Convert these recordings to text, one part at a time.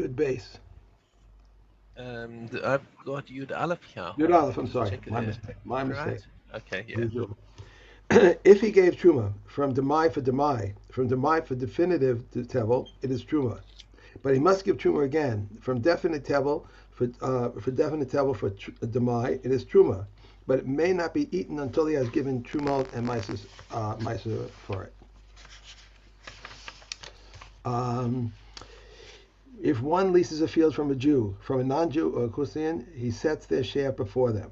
Good base. I've got Yud Aleph here. Yud Aleph, I'm Just sorry. check it. My mistake. My mistake. Right. Okay. Yeah. Usual. If he gave truma from demai for demai, from demai for definitive tevel, it is truma. But he must give truma again from definite tevel for definite tevel for demai. It is truma, but it may not be eaten until he has given truma and mices for it. Um, if one leases a field from a Jew, from a non-Jew or a Christian, he sets their share before them.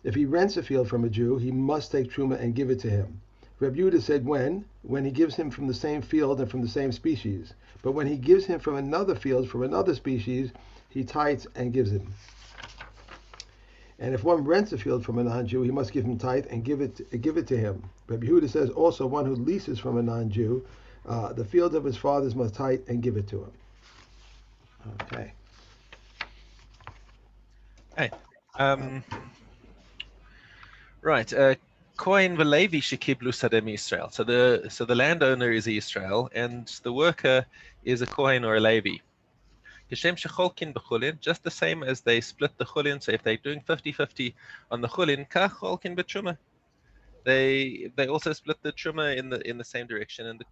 If he rents a field from a Jew, he must take truma and give it to him. Reb Yehuda said when he gives him from the same field and from the same species. But when he gives him from another field from another species, he tithes and gives him. And if one rents a field from a non-Jew, he must give him tithe and give it to him. Reb Yehuda says also one who leases from a non-Jew, the field of his fathers must tithe and give it to him. Okay. Hey. Um. Right. Kohen v'Levi shekiblu sadem Israel. So the landowner is Israel, and the worker is a Kohen or a Levi. Kishem shecholkin b'chulin, just the same as they split the chulin. So if they're doing 50-50 on the chulin, kach cholkin b'truma. They also split the truma in the same direction, and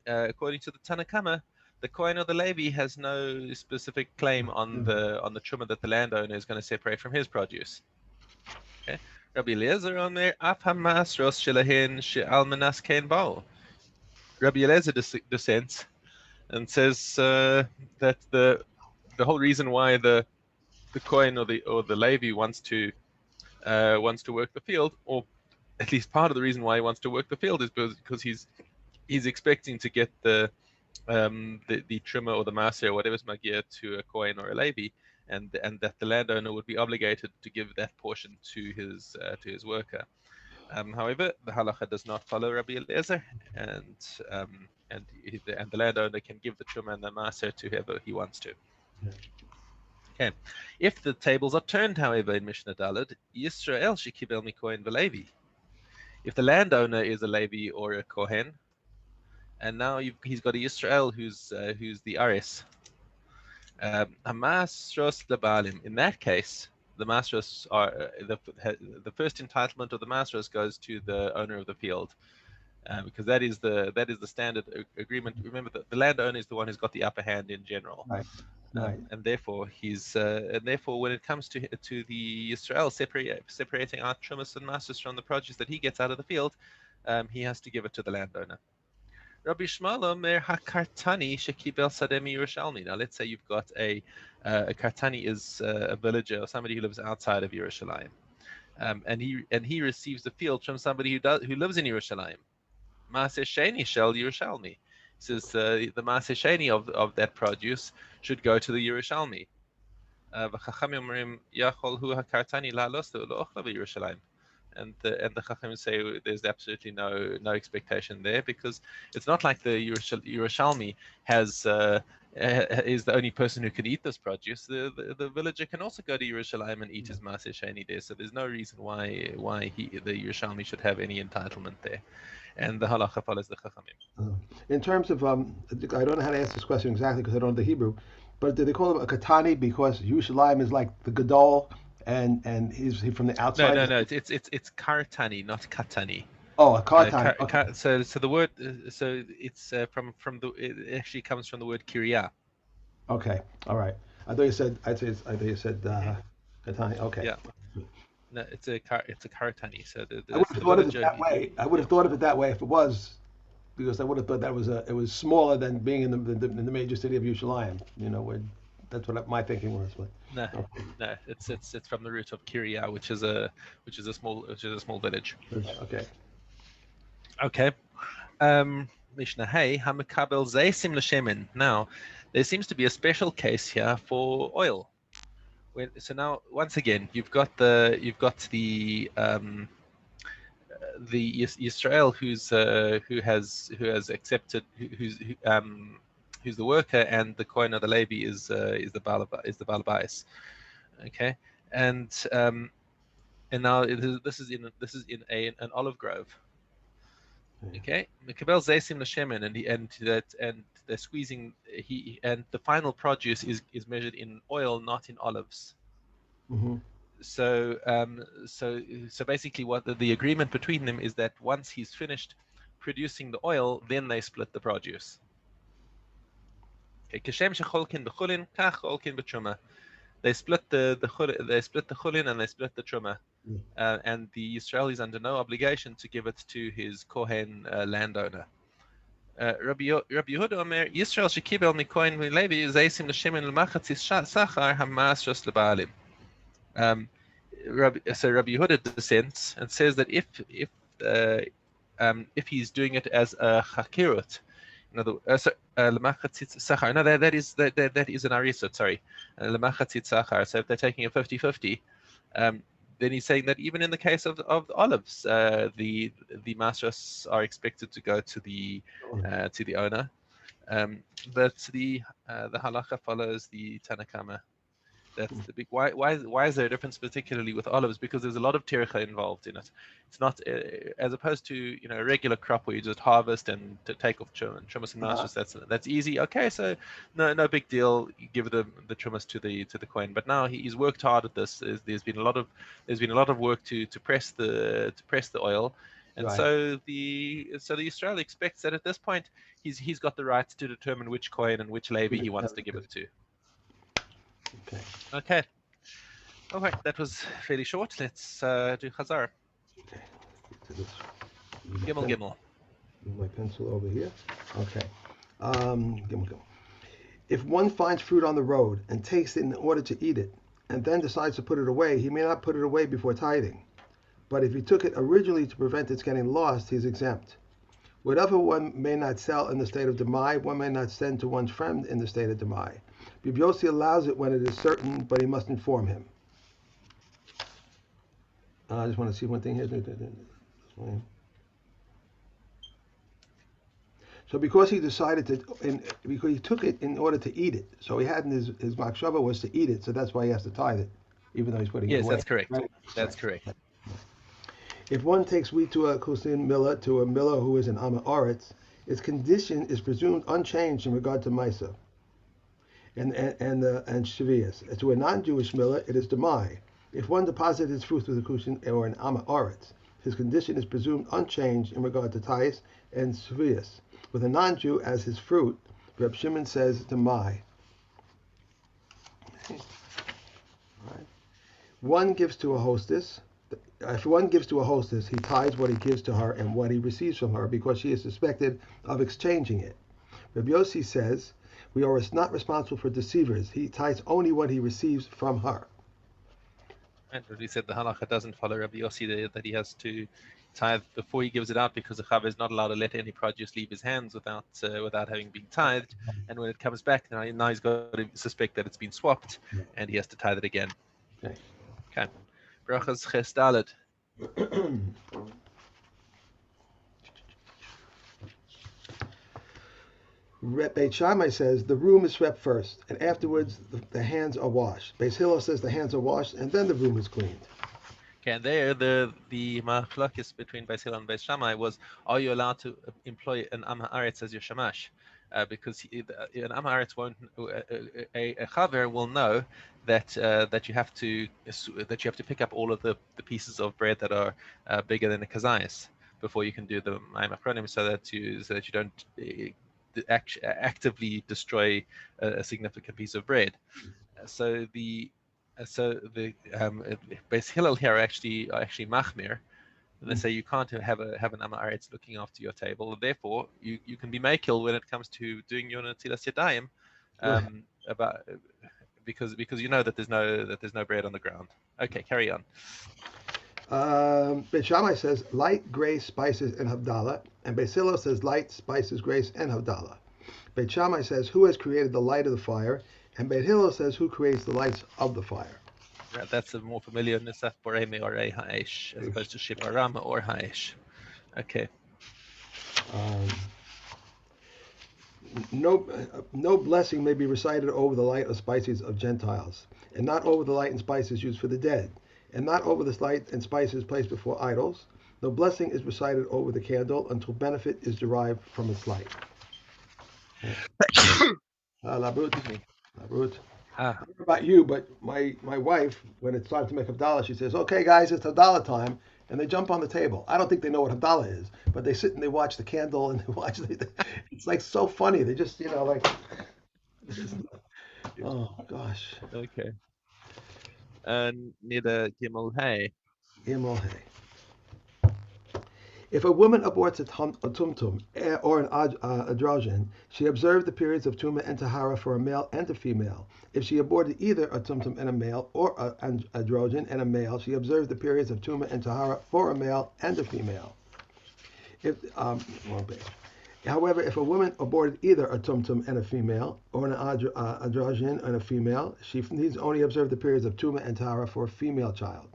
according to the Tanakama, the Kohen or the Levi has no specific claim on the truma that the landowner is going to separate from his produce. Okay, Rabbi Eliezer on there, af hamas ros shelahin she'al manas kein bao. Rabbi Eliezer dissents and says that the whole reason why the Kohen or the Levi wants to work the field, or at least part of the reason why he wants to work the field, is because he's expecting to get the trimmer or the master or whatever's magia to a Kohen or a Levi, and that the landowner would be obligated to give that portion to his worker. However, the halacha does not follow Rabbi Eliezer, and the landowner can give the trimmer and the master to whoever he wants to. Okay. If the tables are turned, however, in Mishnah Daled, Yisrael shekibel mikohen v'levi. If the landowner is a Levi or a Kohen, and now he's got a Yisrael who's the Aris. Hamasros lebalim. In that case, the masros are the first entitlement of the masros goes to the owner of the field, because that is the standard agreement. Remember that the landowner is the one who's got the upper hand in general. Right. Right. And therefore when it comes to the Israel separating out trumas and masros from the produce that he gets out of the field, he has to give it to the landowner. Rabbi Shmuel Omer hakartani shekibel sademi Yerushalmi. Now let's say you've got a kartani is a villager or somebody who lives outside of Yerushalayim, and he receives the field from somebody who lives in Yerushalayim. Maaseh Sheni shel Yerushalmi. He says the Maaseh Sheni of that produce should go to the Yerushalmi. V'chachamim omrim yachol hu hakartani la'los lo'ochla v'Yerushalayim. And the Chachamim say there's absolutely no expectation there, because it's not like the Yerushalmi is the only person who can eat this produce. The villager can also go to Yerushalayim and eat his Maaseh Sheni there. So there's no reason why the Yerushalmi should have any entitlement there. And the halacha follows the Chachamim. Uh, in terms of, I don't know how to answer this question exactly because I don't know the Hebrew, but do they call him a Katani because Yerushalayim is like the Gadol and he's from the No, outside? no, no. It's karatani, not katani. Oh, a Katani. Okay. So the word it's from the it actually comes from the word kiryah. Okay. All right. I thought you said Hmm. Katani. Okay. Yeah, no, it's a karatani. So I would so have the thought of it villager, that way. I would yeah. have thought of it that way if it was because I would have thought that it was smaller than being in the major city of Yerushalayim. Where that's what my thinking was. But No, okay. no, it's from the root of kiryah, which is a small village. Okay. Okay. Mishnah Hey Hamakabel Zaysim L'Shemen. Now, there seems to be a special case here for oil. So now, once again, you've got the Israel who has accepted who's the worker, and the Kohen of the Levi is the Balabais. Okay, and now this is in an olive grove. Okay, Mikabel Zaysim Lashemen, and they're squeezing. And the final produce is measured in oil, not in olives. Mm-hmm. So basically, what the agreement between them is that once he's finished producing the oil, then they split the produce. Okay, Kashem shecholkin b'chulin, kach cholkin b'truma. They split the chulin and they split the truma. And the Israeli is under no obligation to give it to his Kohen landowner. Rabbi Yehuda Omer, Yisrael shekibel mikoin v'levi zeisim l'shemen l'machatzis sachar hamasros l'baalim. So Rabbi Yehuda dissents and says that if he's doing it as a chakirut, in other l'machatzis sachar, no, that is an arisut, sorry, l'machatzis sachar. So if they're taking a 50-50, then he's saying that even in the case of olives, the masters are expected to go to the owner, but the halacha follows the Tanakama. That's the big why is there a difference, particularly with olives? Because there's a lot of tericha involved in it. It's not as opposed to a regular crop where you just harvest and to take off chumas and masters. That's easy. Okay, so no big deal. You give the chumas to the kohen. But now he's worked hard at this. There's been a lot of work to press the oil, and Right. so the Israeli expects that at this point he's got the right to determine which kohen and which Levi he wants to give it to. Okay. Okay. All right, that was fairly short. Let's do Chazar. Okay. To this. Gimel. Move my pencil over here. Okay. Gimel. If one finds fruit on the road and takes it in order to eat it, and then decides to put it away, he may not put it away before tithing. But if he took it originally to prevent its getting lost, he's exempt. Whatever one may not sell in the state of Demai, one may not send to one's friend in the state of Demai. Bibiosi allows it when it is certain, but he must inform him. I just want to see one thing here. So because he decided because he took it in order to eat it, so he had his makshava was to eat it, so that's why he has to tithe it, even though he's putting it away. Yes, that's correct. Right? That's correct. If one takes wheat to a kusin millah, to a millah who is an Amma Aretz, its condition is presumed unchanged in regard to Misa and Shavias. To a non-Jewish millah, it is Demai. If one deposits his fruit with a kusin or an Amma Aretz, his condition is presumed unchanged in regard to Tais and Shavias. With a non-Jew as his fruit, Reb Shimon says Demai. Right. One gives to a hostess. If one gives to a hostess, he tithes what he gives to her and what he receives from her because she is suspected of exchanging it. Rabbi Yossi says, we are not responsible for deceivers. He tithes only what he receives from her. And he said the halacha doesn't follow Rabbi Yossi that he has to tithe before he gives it out because the chaver is not allowed to let any produce leave his hands without having been tithed. And when it comes back, now he's got to suspect that it's been swapped, and he has to tithe it again. Okay. Brachas Ches Dalet. Beit Shammai says the room is swept first, and afterwards the hands are washed. Beis Hillel says the hands are washed, and then the room is cleaned. Okay, and there the machlokes between Beis Hillel and Beis Shammai was: are you allowed to employ an Am Haaretz as your shamash? Because an Am Haaretz won't, a chaver will know that you have to pick up all of the pieces of bread that are bigger than a kazayas before you can do the ma'im achronim, so that you don't actively destroy a significant piece of bread. So the Beis Hillel here are actually machmir, and they say you can't have an Am Haaretz looking after your table. Therefore, you can be makil when it comes to doing your netilas yadayim, about because you know that there's no bread on the ground. Okay, carry on. Beit Shammai says light, grace, spices, and havdalah, and Beis Hillel says light, spices, grace, and havdalah. Beit Shammai says who has created the light of the fire, and Beit Hillel says who creates the lights of the fire. That's a more familiar nisaf borei or ha'esh as opposed to shibaram or ha'esh. Okay. No blessing may be recited over the light or spices of Gentiles, and not over the light and spices used for the dead, and not over the light and spices placed before idols, No blessing is recited over the candle until benefit is derived from its light. Labrut. Excuse me. Labrut. Ah, I don't know about you, but my wife, when it's time to make Havdalah, she says, "Okay, guys, it's Havdalah time," and they jump on the table. I don't think they know what Havdalah is, but they sit and they watch the candle and they watch. It's like so funny. They just, like, this is, oh gosh, okay. Near the Gimel Hay. Imolhe. If a woman aborts a tumtum or an androgen, she observed the periods of tuma and tahara for a male and a female. If she aborted either a tumtum and a male or an androgen and a male, she observed the periods of tuma and tahara for a male and a female. If wrong page. However, if a woman aborted either a tumtum and a female or an androgen and a female, she needs only observe the periods of tuma and tahara for a female child.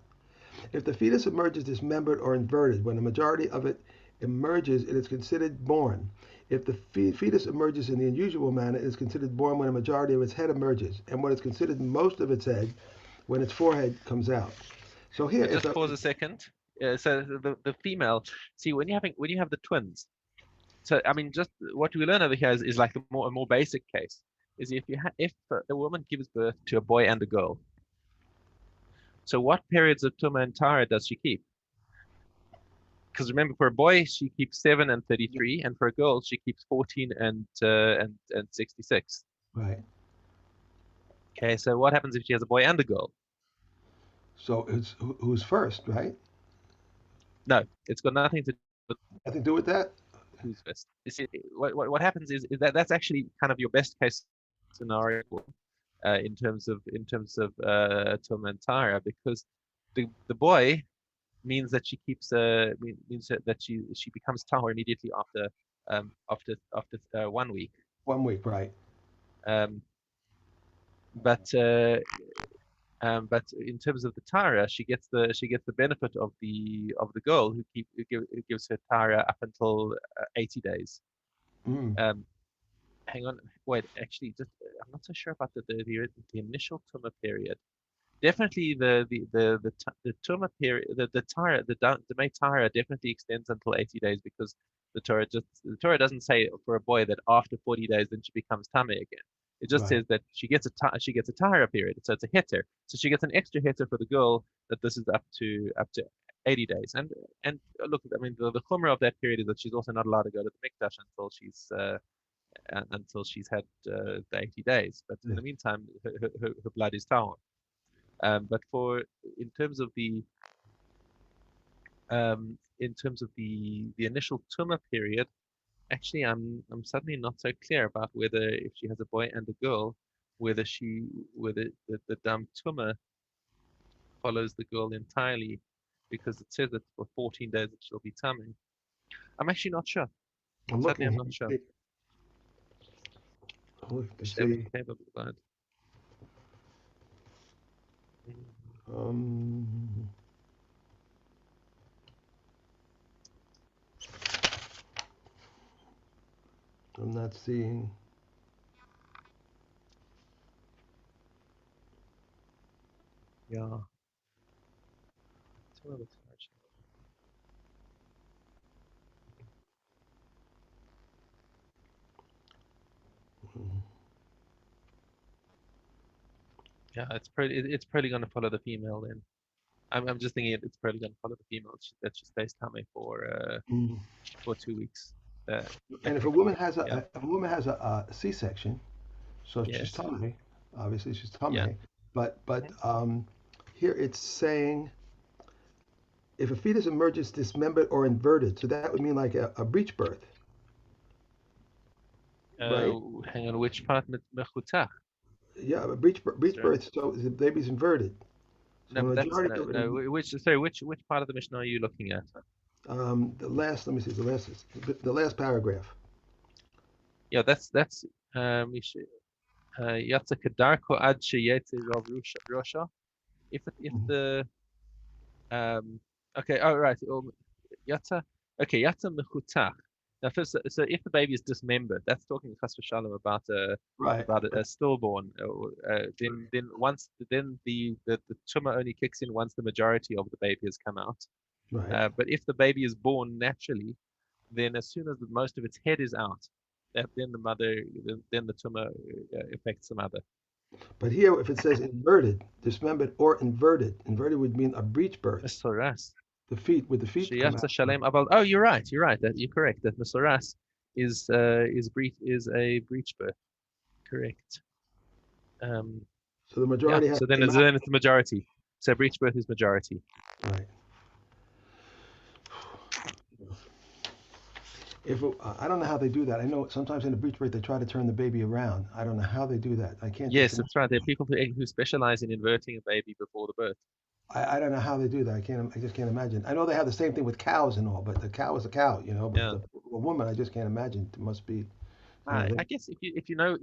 If the fetus emerges dismembered or inverted, when a majority of it emerges, it is considered born. If the fetus emerges in the unusual manner, it is considered born when a majority of its head emerges, and what is considered most of its head when its forehead comes out. So here is Just pause a second. So the female. See, when you have the twins. So I mean, just what we learn over here is like a more basic case. Is if a woman gives birth to a boy and a girl. So what periods of Tuma and Tara does she keep? Because remember, for a boy she keeps 7 and 33, and for a girl she keeps 14 and 66. right. Okay, so what happens if she has a boy and a girl? So it's who's first, right? No, it's got nothing to do with Nothing to do with that. who's first. You see, what happens is that that's actually kind of your best case scenario in terms of Tuma and Tara, because the boy means that she keeps means that she becomes tahor immediately after 1 week. 1 week, right? Um, but in terms of the tara, she gets the benefit of the girl who gives her tara up until 80 days. Mm, Um, hang on, wait, actually, just I'm not so sure about the initial tuma period. Definitely the Tuma period, the Tara, the May Tara definitely extends until 80 days, because the Torah doesn't say for a boy that after 40 days then she becomes Tame again. It just right. says that she gets a Tara period, so it's a heter. So she gets an extra heter for the girl, that this is up to 80 days. And look, I mean, the chumrah of that period is that she's also not allowed to go to the mikdash until she's had the 80 days. But in Yeah. the meantime, her blood is tahor. But in terms of the the initial tuma period, actually, I'm suddenly not so clear about whether, if she has a boy and a girl, whether the dam tuma follows the girl entirely, because it says that for 14 days it she'll be tummy. I'm actually not sure. I'm Suddenly, looking I'm here not sure. to see. Um, I'm not seeing. Yeah. Yeah, it's probably going to follow the female then. I'm just thinking it's probably going to follow the female that she stays tummy Mm. for 2 weeks. Uh, And if a technically, woman has yeah, a C-section, so she's yes, tummy. Obviously, she's yeah. tummy. But Mhm. here it's saying if a fetus emerges dismembered or inverted, so that would mean like a breech birth, right? Hang on, which part mechutach? Yeah, a breech Sorry, birth. So the baby's inverted. So no, the but that's majority no, of it is no. Which part of the Mishnah are you looking at? the last. Let me see. The last paragraph. Yeah, that's yatsa kedarko ad sheyetze rav rosha. If Mhm. the okay, oh right, yatsa okay, yatsa mechutach. Now, first, so if the baby is dismembered, that's talking chas v'shalom Right. about a stillborn. Then once the tumor only kicks in once the majority of the baby has come out. Right. But if the baby is born naturally, then as soon as most of its head is out, then the mother, then the tumor affects the mother. But here, if it says inverted, dismembered or inverted, inverted would mean a breech birth. Mesoras. The feet, with the feet come Sheyatsa out. shalem abal. Oh, you're right. You're right. That you're correct. That mesoras is a breech birth. Correct. Um, So the yeah. majority have So then came it's, out. then it's the majority. So breech birth is majority. Right. If it, I don't know how they do that. I know sometimes in the breech birth they try to turn the baby around. I don't know how they do that. I can't just. Yes, that's right. There are people who specialize in inverting a baby before the birth. I don't know how they do that. I can't. I just can't imagine. I know they have the same thing with cows and all, but the cow is a cow, you know. But Yeah. a woman, I just can't imagine. It must be one of I them. guess if you know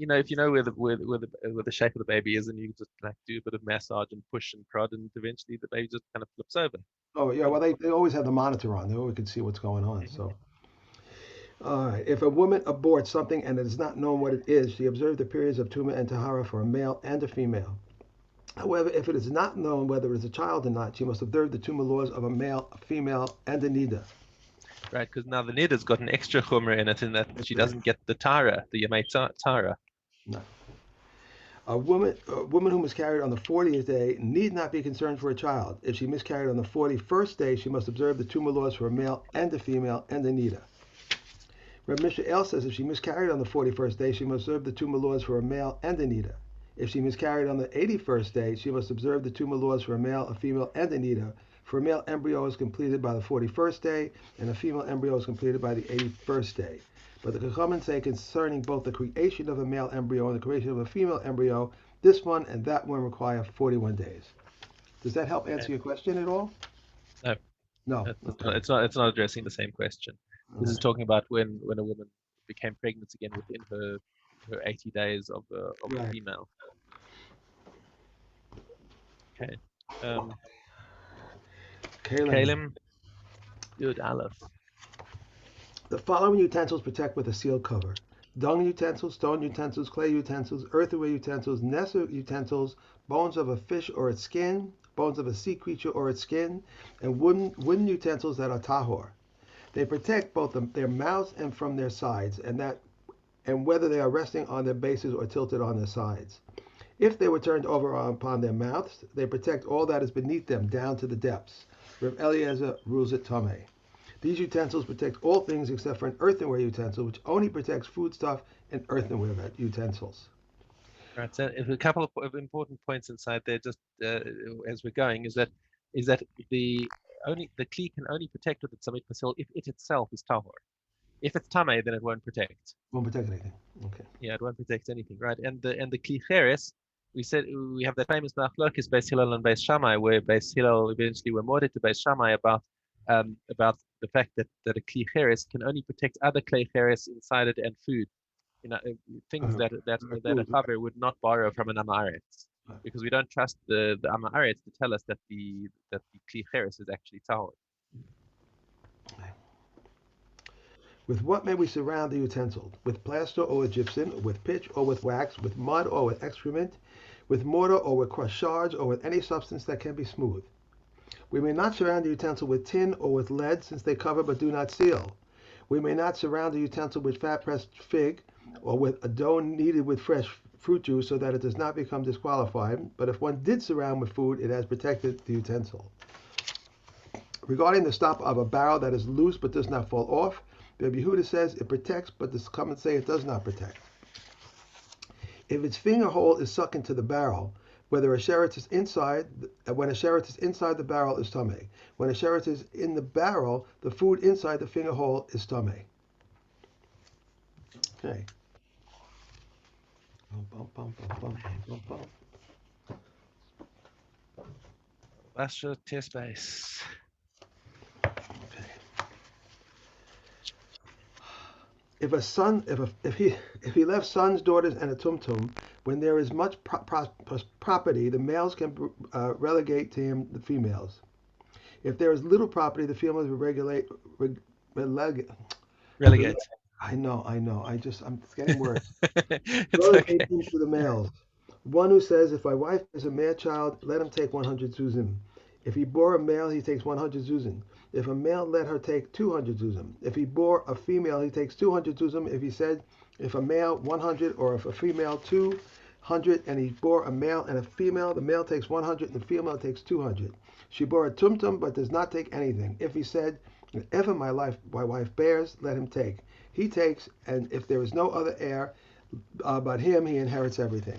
where the shape of the baby is, and you just like do a bit of massage and push and prod, and eventually the baby just kind of flips over. Oh yeah. You Well, know. they always have the monitor on. They always can see what's going on. Mhm. So. All right. If a woman aborts something and it is not known what it is, she observed the periods of Tuma and Tahara for a male and a female. However, if it is not known whether it is a child or not, she must observe the Tuma laws of a male, a female, and a Nida. Right, because now the Nida's got an extra chumrah in it, in that That's she right. doesn't get the Tara, the Yemei Tara. No. A woman who miscarried on the 40th day need not be concerned for a child. If she miscarried on the 41st day, she must observe the Tuma laws for a male and a female and a Nida. Reb Mishael says if she miscarried on the 41st day, she must observe the Tuma laws for a male and a Nida. If she miscarried on the 81st day, she must observe the Tuma laws for a male, a female, and a Nida. For a male embryo is completed by the 41st day, and a female embryo is completed by the 81st day. But the Chachamim say concerning both the creation of a male embryo and the creation of a female embryo, this one and that one require 41 days. Does that help Okay. answer your question at all? No, No. it's Okay. not. It's not addressing the same question. All This is right. talking about when a woman became pregnant again within her 80 days of the Right. female. Okay. Um, Kalim. Kalim Yud Aleph. The following utensils protect with a sealed cover: dung utensils, stone utensils, clay utensils, earthenware utensils, nesser utensils, bones of a fish or its skin, bones of a sea creature or its skin, and wooden utensils that are tahor. They protect both their mouths and from their sides, and whether they are resting on their bases or tilted on their sides. If they were turned over upon their mouths, they protect all that is beneath them down to the depths. Rav Eliezer rules it tameh. These utensils protect all things except for an earthenware utensil, which only protects foodstuff and earthenware utensils. Right. So if a couple of important points inside there, just as we're going, is that the kli can only protect with its summit facil if it itself is tahor. If it's tame, then it won't protect. Won't protect anything. Okay. Yeah, it won't protect anything, right? And the kli cheres, we said we have that famous machlokes Beis Hillel and Beis Shammai, where Beis Hillel eventually were more to Beis Shammai about the fact that a kli cheres can only protect other kli cheres inside it and food. Things Uh, that a chaver would not borrow from an amaretz, because we don't trust the amaretz to tell us that the kli cheres is actually tahor. With what may we surround the utensil? With plaster or with gypsum, with pitch or with wax, with mud or with excrement, with mortar or with crushed shards, or with any substance that can be smooth. We may not surround the utensil with tin or with lead, since they cover but do not seal. We may not surround the utensil with fat pressed fig, or with a dough kneaded with fresh fruit juice, so that it does not become disqualified. But if one did surround with food, it has protected the utensil. Regarding the stop of a barrel that is loose but does not fall off, Rabbi Yehuda says it protects, but the comments say it does not protect. If its finger hole is sunk into the barrel, whether a sheretz is inside, when a sheretz is inside the barrel is tameh. When a sheretz is in the barrel, the food inside the finger hole is tameh. Okay. Bum, bum, bum, bum, bum, bum, Basra test base. Okay. If he left sons, daughters, and a tumtum, when there is much property, the males can relegate to him the females. If there is little property, the females will relegate. Relegate. I know. It's getting worse. It's okay. Relegate to the males. One who says, if my wife has a male child, let him take 100 zuzim. If he bore a male, he takes 100 zuzim. If a male let her take 200 zuzim. If he bore a female, he takes 200 zuzim. If he said, if a male 100 or if a female 200, and he bore a male and a female, the male takes 100 and the female takes 200. She bore a tumtum but does not take anything. If he said, whatever my wife bears, let him take. He takes, and if there is no other heir but him, he inherits everything.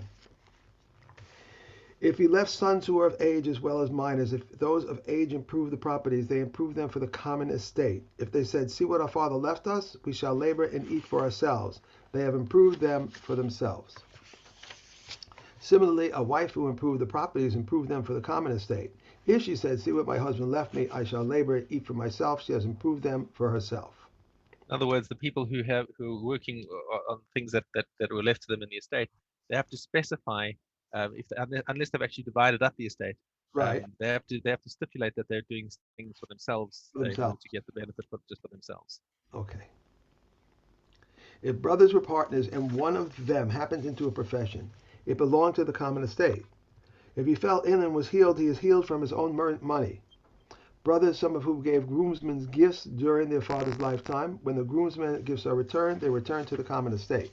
If he left sons who are of age as well as minors, if those of age improve the properties, they improve them for the common estate. If they said, see what our father left us, we shall labor and eat for ourselves, they have improved them for themselves. Similarly, a wife who improved the properties improved them for the common estate. If she said, see what my husband left me, I shall labor and eat for myself, she has improved them for herself. In other words, the people who are working on things that were left to them in the estate, they have to specify unless they've actually divided up the estate. Right. They have to stipulate that they're doing things for themselves, in order to get the benefit just for themselves. Okay. If brothers were partners and one of them happened into a profession, it belonged to the common estate. If he fell in and was healed, he is healed from his own money. Brothers, some of whom gave groomsmen gifts during their father's lifetime, when the groomsmen gifts are returned, they return to the common estate.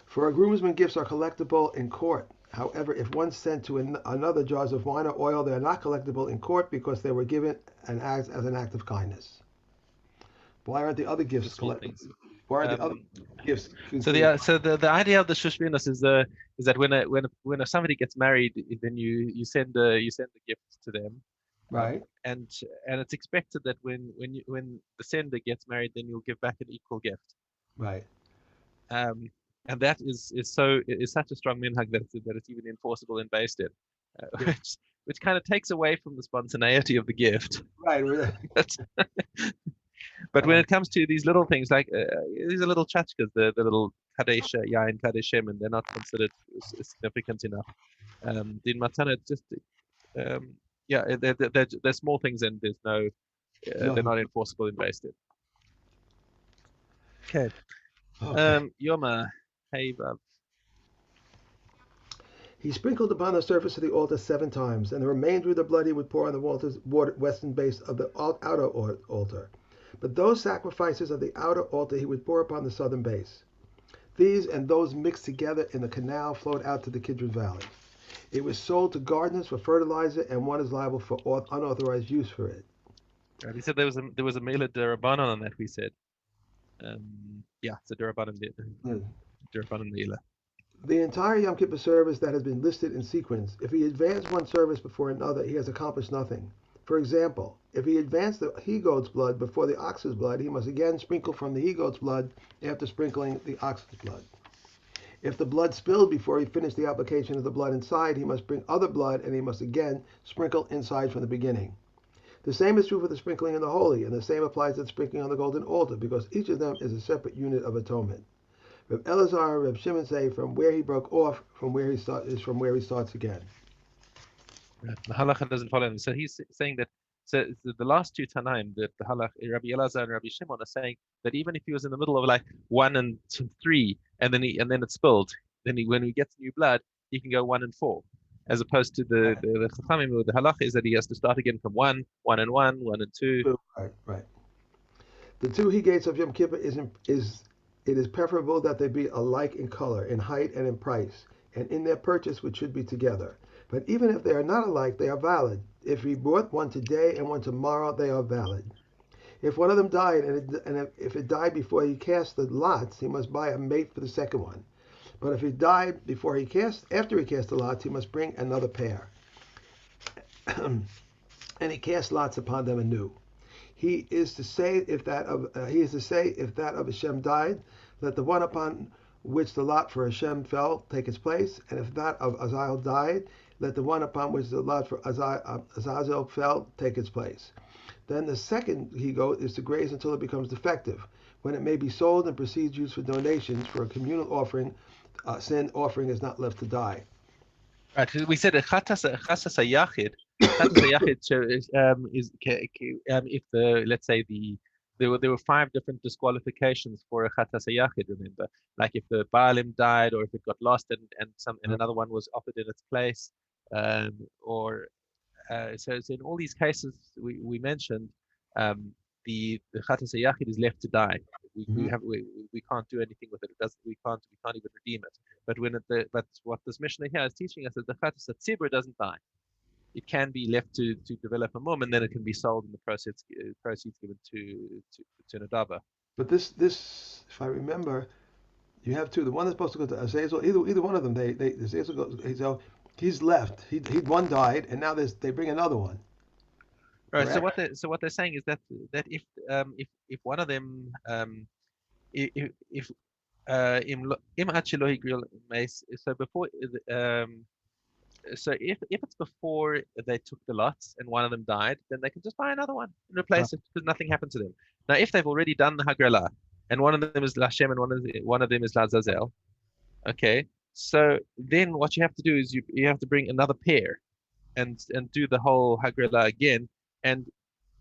For a groomsman gifts are collectible in court. However, if one sent to another jars of wine or oil, they are not collectible in court because they were given as an act of kindness. Why aren't the other gifts collectible? Why aren't the other gifts? So the idea of the shushvinas is that when somebody gets married, then you send a gift to them, right? And it's expected that when the sender gets married, then you'll give back an equal gift, right? And that is such a strong minhag that it's even enforceable in Beis Din, which kind of takes away from the spontaneity of the gift. Right. But when it comes to these little things, like these are little chachkas, the little kadesh yain kadeshim, and they're not considered significant enough. In matana, it's just they're small things, and there's they're not enforceable in Beis Din. Okay. Yoma Heivav. He sprinkled upon the surface of the altar 7 times, and the remainder of the blood he would pour on the western base of the outer altar. But those sacrifices of the outer altar he would pour upon the southern base. These and those mixed together in the canal flowed out to the Kidron Valley. It was sold to gardeners for fertilizer, and one is liable for unauthorized use for it. Right. He said there was a Mela Derabanan on that. We said, it's a Derabanan Mela. The entire Yom Kippur service that has been listed in sequence, if he advanced one service before another, he has accomplished nothing. For example, if he advanced the he-goat's blood before the ox's blood, he must again sprinkle from the he-goat's blood after sprinkling the ox's blood. If the blood spilled before he finished the application of the blood inside, he must bring other blood and he must again sprinkle inside from the beginning. The same is true for the sprinkling in the holy, and the same applies to the sprinkling on the golden altar, because each of them is a separate unit of atonement. Reb Elazar and Reb Shimon say from where he broke off, from where he starts again. The halacha doesn't follow him. So he's saying that. So the last two Tanaim, the halach, Rabbi Elazar and Rabbi Shimon, are saying that even if he was in the middle of like 1 and 3, and then it spilled, then when he gets new blood, he can go 1 and 4, as opposed to the Chachamim with the halacha is that he has to start again from 1 and 1, 1 and 2. Right. The 2 he gates of Yom Kippur it is preferable that they be alike in color, in height, and in price, and in their purchase, which should be together. But even if they are not alike, they are valid. If he bought one today and one tomorrow, they are valid. If one of them died, if it died before he cast the lots, he must buy a mate for the second one. But if he died after he cast the lots, he must bring another pair. And he cast lots upon them anew. He is to say if that of Hashem died, let the one upon which the lot for Hashem fell take its place, and if that of Azazel died, let the one upon which the lot for Azazel fell take its place. Then the second he-goat is to graze until it becomes defective, when it may be sold and proceeds used for donations for a communal offering. Sin offering is not left to die. Right. We said a chatas yachid. Chatas yachid is if let's say there were 5 different disqualifications for a chatas yachid. Remember, like if the baalim died, or if it got lost and another one was offered in its place, or so in all these cases we mentioned, the Khatas Yachid is left to die. Hmm. We can't do anything with it. It doesn't we can't even redeem it. But what this Mishnah here is teaching us is the Khatas Tzibur doesn't die. It can be left to develop a mum, and then it can be sold, and the proceeds given to Nadaba. But this, if I remember, you have two. The one that's supposed to go to Azazel. Either one of them. They Azazel goes. So he's left. He one died, and now they bring another one. Right. Correct. So what they're saying is that if one of them if im Achilohi Grill Mace, so before so if it's before they took the lots and one of them died, then they can just buy another one and Right. replace it because nothing happened to them. Now, if they've already done the Hagrala and one of them is Lashem and one of them is Lazazel, okay, so then what you have to do is you have to bring another pair and do the whole Hagrala again, and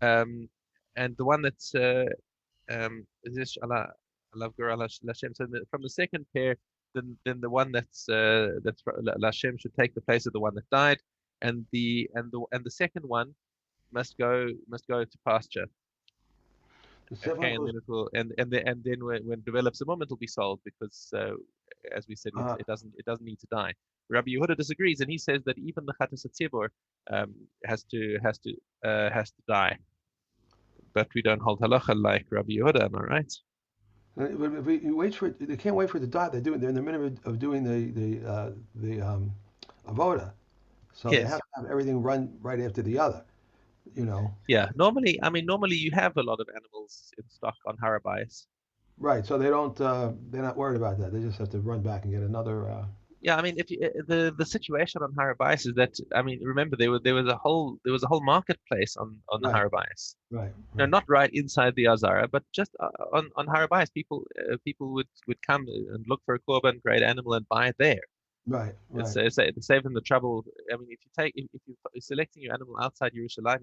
um and the one that's is this Allah Lashem. So from the second pair, then the one that's Lashem should take the place of the one that died, and the second one must go to pasture. The second one Okay, and goes. then it will and then when it develops a mum, it'll be sold because as we said, Uh, it doesn't need to die. Rabbi Yehuda disagrees, and he says that even the Chatas Tzibor has to die, but we don't hold halacha like Rabbi Yehuda. Am I right? but if you wait for it, they can't wait for it to die. They're in the middle of doing the avoda, so they have Yes. to have everything run right after the other. You know. Yeah. Normally you have a lot of animals in stock on Harabais. Right. So they don't. They're not worried about that. They just have to run back and get another. Yeah, I mean, if you, the situation on Harabais is that I mean, remember there was a whole marketplace on the Right. Harabais. Right. No, Right. not right inside the Azara, but just on Harabais, people would come and look for a korban, great animal, and buy it there. Right. It's Right. to save them the trouble. I mean, if you're selecting your animal outside Yerushalayim,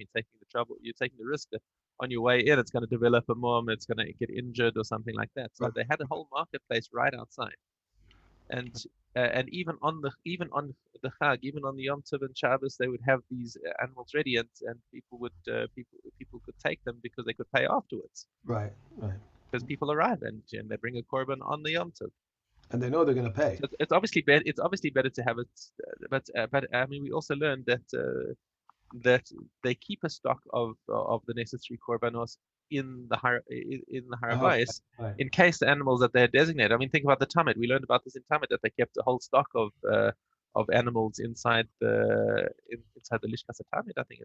you're taking the risk that on your way in it's going to develop a mum, it's going to get injured or something like that. So Right. they had a whole marketplace right outside, and even on the Chag, even on the Yom Tov and Shabbos, they would have these animals ready, and people could take them because they could pay afterwards Right. Right. because people arrive and they bring a korban on the Yom Tov. And they know they're going to pay. So it's obviously better. It's obviously better to have it, but I mean, we also learned that they keep a stock of the necessary korbanos in the Oh, harabais right. in case the animals that they had designated. I mean, think about the Tamid. We learned about this in Tamid that they kept a whole stock of animals inside the Lishkas Tamid. I think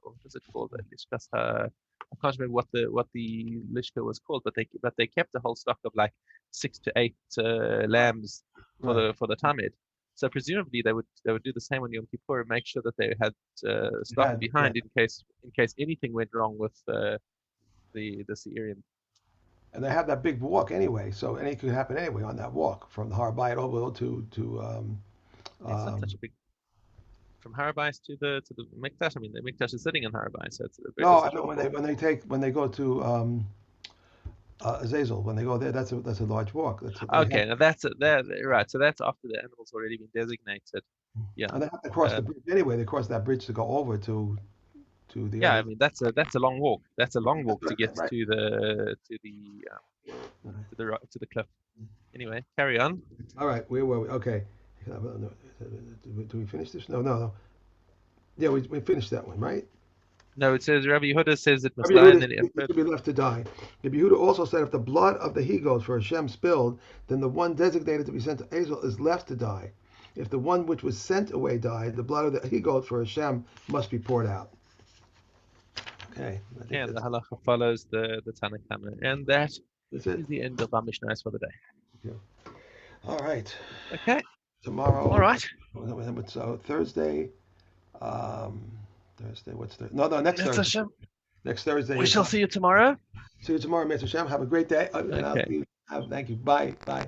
what was it called? Lishkas. I can't remember what the Lishka was called, but they kept a whole stock of like 6 to 8 lambs for Right. the Tamid. So presumably they would do the same on Yom Kippur and make sure that they had They stock had, yeah. behind in case anything went wrong with the Syrian. And they have that big walk anyway, so anything could happen anyway on that walk from the Har over to It's not um, such a big from Harabais to the Mikdash. I mean, the Mikdash is sitting in Harabais, so it's a no, very I such a mean big walk. when they go to Azazel, when they go there, that's a large walk. That's what they have. Okay, now that right. So that's after the animal's already been designated. Yeah. And they have to cross the Um, bridge anyway. They cross that bridge to go over to the yeah, I other. mean that's a long walk. That's a long walk to Right, get right. to the cliff. Anyway, carry on. All right, where were we? Okay. Do we finish this? No. Yeah, we finished that one, right? No, it says Rabbi Yehuda says it must Rabbi die, and Yehuda then it should be left to die. Rabbi Yehuda also said if the blood of the he-goat for Hashem spilled, then the one designated to be sent to Azel is left to die. If the one which was sent away died, the blood of the he-goat for Hashem must be poured out. Okay, I think and the halacha follows the Tanakhama, and that that's it. is the end of our Mishnah for the day. Yeah. All right. Okay, all Tomorrow, right. what's Thursday? Um, Thursday. What's Thursday? No, next Mitzvah Thursday. Hashem. Next Thursday We is. shall see you tomorrow. See you tomorrow, Mr. Hashem. Have a great day. And I'll Okay. see you. Thank you. Bye. Bye.